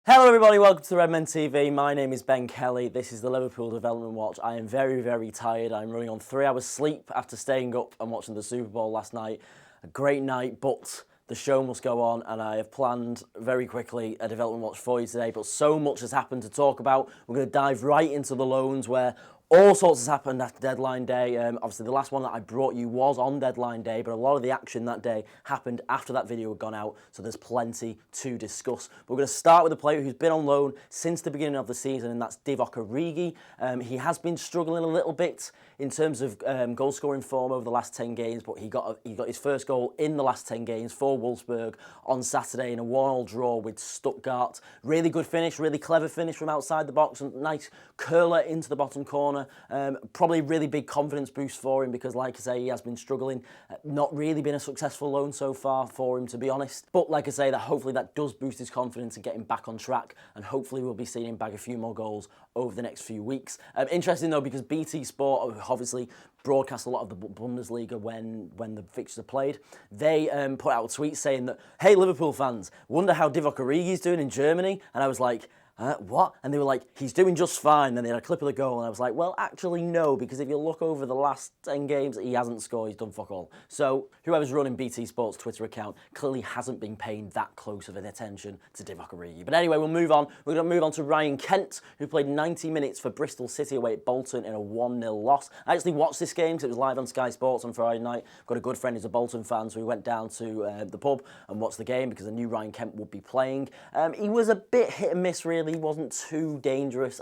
Hello everybody, welcome to Redmen TV. My name is Ben Kelly. This is the Liverpool Development Watch. I am very, very tired. I'm running on 3 hours sleep after staying up and watching the Super Bowl last night. A great night, but the show must go on, and I have planned very quickly a Development Watch for you today, but so much has happened to talk about. We're going to dive right into the loans where all sorts has happened after deadline day. Obviously, the last one that I brought you was on deadline day, but a lot of the action that day happened after that video had gone out, so there's plenty to discuss. But we're going to start with a player who's been on loan since the beginning of the season, and that's Divock Origi. He has been struggling a little bit in terms of goal-scoring form over the last 10 games, but he got his first goal in the last 10 games for Wolfsburg on Saturday in a 1-1 draw with Stuttgart. Really good finish, really clever finish from outside the box, and nice curler into the bottom corner. Probably really big confidence boost for him because, like I say, he has been struggling. Not really been a successful loan so far for him, to be honest. But like I say, hopefully that does boost his confidence and get him back on track, and hopefully we'll be seeing him bag a few more goals over the next few weeks. Interesting though, because BT Sport obviously broadcast a lot of the Bundesliga when the fixtures are played. They put out a tweet saying that, hey Liverpool fans, wonder how Divock Origi is doing in Germany? And I was like, what? And they were like, he's doing just fine. Then they had a clip of the goal, and I was like, well, actually, no, because if you look over the last 10 games, he hasn't scored, he's done fuck all. So whoever's running BT Sports Twitter account clearly hasn't been paying that close of an attention to Divock Origi. But anyway, we'll move on. We're going to move on to Ryan Kent, who played 90 minutes for Bristol City away at Bolton in a 1-0 loss. I actually watched this game because it was live on Sky Sports on Friday night. Got a good friend who's a Bolton fan, so we went down to the pub and watched the game because I knew Ryan Kent would be playing. He was a bit hit and miss, really. He wasn't too dangerous.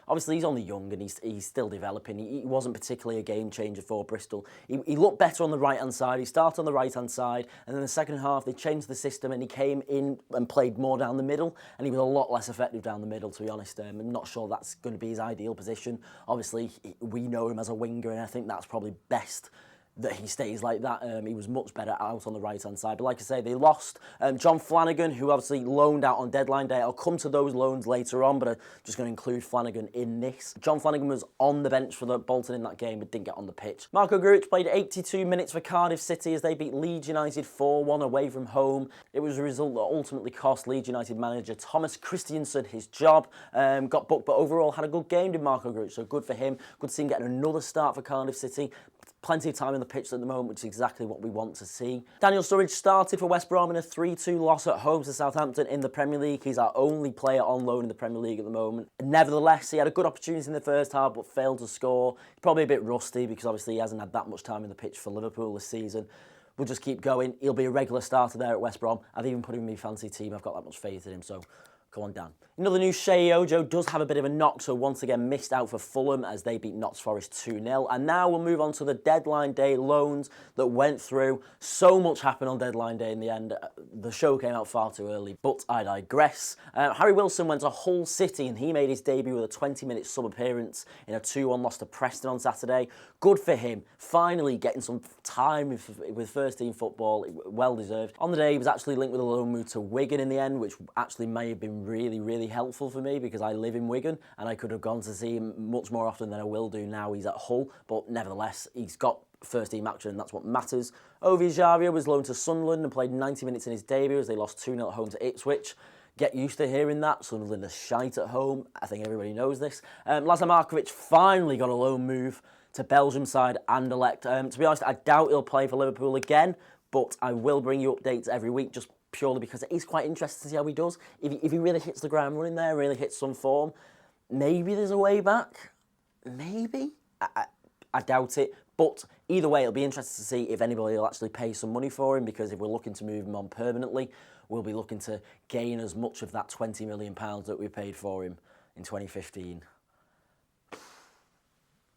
Obviously, he's only young and he's still developing. He wasn't particularly a game changer for Bristol. He looked better on the right-hand side. He started on the right-hand side, and then the second half, they changed the system and he came in and played more down the middle, and he was a lot less effective down the middle, to be honest. I'm not sure that's going to be his ideal position. Obviously, we know him as a winger, and I think that's probably best that he stays like that. He was much better out on the right-hand side. But like I say, they lost John Flanagan, who obviously loaned out on deadline day. I'll come to those loans later on, but I'm just going to include Flanagan in this. John Flanagan was on the bench for the Bolton in that game, but didn't get on the pitch. Marco Grujic played 82 minutes for Cardiff City as they beat Leeds United 4-1 away from home. It was a result that ultimately cost Leeds United manager Thomas Christiansen his job. Got booked, but overall had a good game, did Marco Grujic, so good for him. Good to see him getting another start for Cardiff City. Plenty of time in the pitch at the moment, which is exactly what we want to see. Daniel Sturridge started for West Brom in a 3-2 loss at home to Southampton in the Premier League. He's our only player on loan in the Premier League at the moment. Nevertheless, he had a good opportunity in the first half, but failed to score. Probably a bit rusty because obviously he hasn't had that much time in the pitch for Liverpool this season. We'll just keep going. He'll be a regular starter there at West Brom. I've even put him in my fantasy team. I've got that much faith in him, so come on, Dan. In other news, Shea Ojo does have a bit of a knock, so once again missed out for Fulham as they beat Notts Forest 2-0. And now we'll move on to the deadline day loans that went through. So much happened on deadline day in the end. The show came out far too early, but I digress. Harry Wilson went to Hull City and he made his debut with a 20-minute sub appearance in a 2-1 loss to Preston on Saturday. Good for him. Finally getting some time with first team football. Well deserved. On the day, he was actually linked with a loan move to Wigan in the end, which actually may have been really, really helpful for me because I live in Wigan and I could have gone to see him much more often than I will do now he's at Hull. But nevertheless, he's got first team action and that's what matters. Ovie Ejaria was loaned to Sunderland and played 90 minutes in his debut as they lost 2-0 at home to Ipswich. Get used to hearing that. Sunderland are shite at home. I think everybody knows this. Lazar Markovic finally got a loan move to Belgium side Anderlecht. To be honest, I doubt he'll play for Liverpool again, but I will bring you updates every week just purely because it is quite interesting to see how he does. If he really hits the ground running there, really hits some form, maybe there's a way back. Maybe. I doubt it. But either way, it'll be interesting to see if anybody will actually pay some money for him, because if we're looking to move him on permanently, we'll be looking to gain as much of that £20 million that we paid for him in 2015.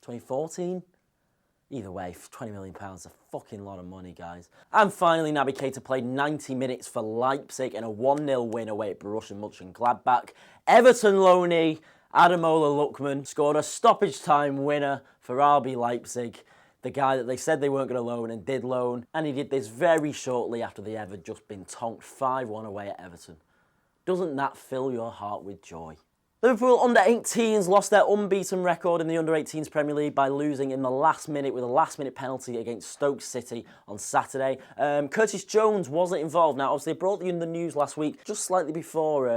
2014? Either way, £20 million is a fucking lot of money, guys. And finally, Naby Keita played 90 minutes for Leipzig in a 1-0 win away at Borussia Mönchengladbach. Everton loanee Ademola Lookman scored a stoppage time winner for RB Leipzig. The guy that they said they weren't going to loan and did loan. And he did this very shortly after they had just been tonked 5-1 away at Everton. Doesn't that fill your heart with joy? Liverpool under-18s lost their unbeaten record in the under-18s Premier League by losing in the last minute with a last-minute penalty against Stoke City on Saturday. Curtis Jones wasn't involved. Now, obviously, they brought in the news last week, just slightly before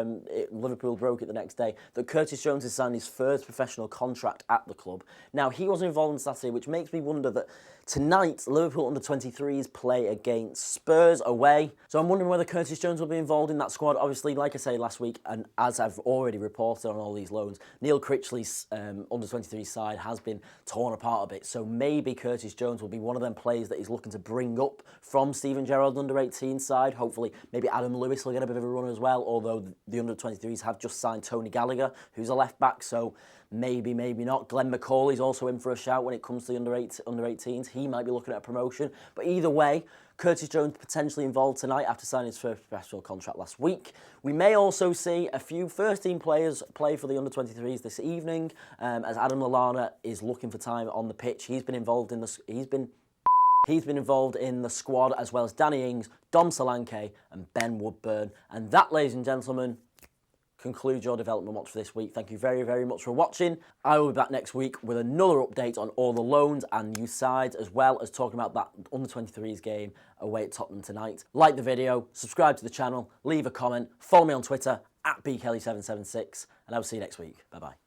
Liverpool broke it the next day, that Curtis Jones has signed his first professional contract at the club. Now, he wasn't involved on Saturday, which makes me wonder that tonight, Liverpool under-23s play against Spurs away. So I'm wondering whether Curtis Jones will be involved in that squad. Obviously, like I say last week, and as I've already reported on all these loans, Neil Critchley's under-23 side has been torn apart a bit. So maybe Curtis Jones will be one of them players that he's looking to bring up from Steven Gerrard's under-18 side. Hopefully, maybe Adam Lewis will get a bit of a run as well, although the under-23s have just signed Tony Gallagher, who's a left-back, so maybe not. Glenn McCauley's also in for a shout when it comes to the under-18s. He might be looking at a promotion. But either way, Curtis Jones potentially involved tonight after signing his first professional contract last week. We may also see a few first-team players play for the under-23s this evening, as Adam Lallana is looking for time on the pitch. He's been involved in the squad, as well as Danny Ings, Dom Solanke and Ben Woodburn. And that, ladies and gentlemen, concludes your development watch for this week. Thank you very, very much for watching. I will be back next week with another update on all the loans and new sides, as well as talking about that under-23s game away at Tottenham tonight. Like the video, subscribe to the channel, leave a comment, follow me on Twitter @bkelly776, and I will see you next week. Bye-bye.